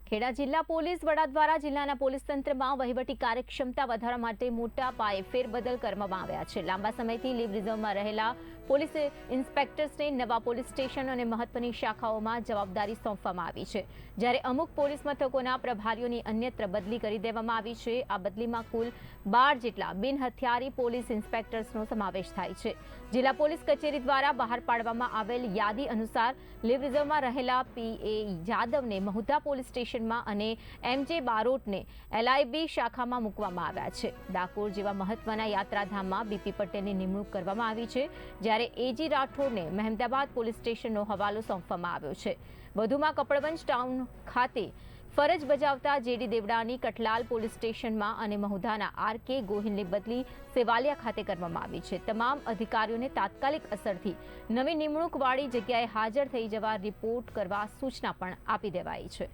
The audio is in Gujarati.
ખેડા જિલ્લા પોલીસ વડા દ્વારા જિલ્લાના પોલીસ તંત્રમાં વહીવટી કાર્યક્ષમતા વધારવા માટે મોટા પાયે ફેરબદલ કરવામાં આવ્યા છે। લાંબા સમયથી લીવ રિઝર્વમાં રહેલા પોલીસ ઇન્સ્પેક્ટર્સને નવા પોલીસ સ્ટેશન અને મહત્વની શાખાઓમાં જવાબદારી સોંપવામાં આવી છે, જ્યારે અમુક પોલીસ મથકોના પ્રભારીઓની અન્યત્ર બદલી કરી દેવામાં આવી છે। આ બદલીમાં કુલ 12 જેટલા બિનહથિયારી પોલીસ ઇન્સ્પેક્ટર્સનો સમાવેશ થાય છે। જિલ્લા પોલીસ કચેરી દ્વારા બહાર પાડવામાં આવેલ યાદી અનુસાર લીવ રિઝર્વમાં રહેલા પીએ યાદવને મહુધા પોલીસ સ્ટેશનમાં અને એમજે બારોટને એલઆઈબી શાખામાં મૂકવામાં આવ્યા છે। ડાકોર જેવા મહત્વના યાત્રાધામમાં બીપી પટેલની નિમણૂક કરવામાં આવી છે, જ્યારે એજી રાઠોડને મહેમદાબાદ પોલીસ સ્ટેશનનો હવાલો સોંપવામાં આવ્યો છે। વધુમાં કપડવંજ ટાઉન ખાતે ફરજ બજાવતા જેડી દેવડાની કઠલાલ પોલીસ સ્ટેશનમાં અને મહુધાના આરકે ગોહિલની બદલી સેવાલિયા ખાતે કરવામાં આવી છે। તમામ અધિકારીઓને તાત્કાલિક અસરથી નવી નિમણૂકવાળી જગ્યાએ હાજર થઈ જવા રિપોર્ટ કરવા સૂચના પણ આપી દેવાઈ છે।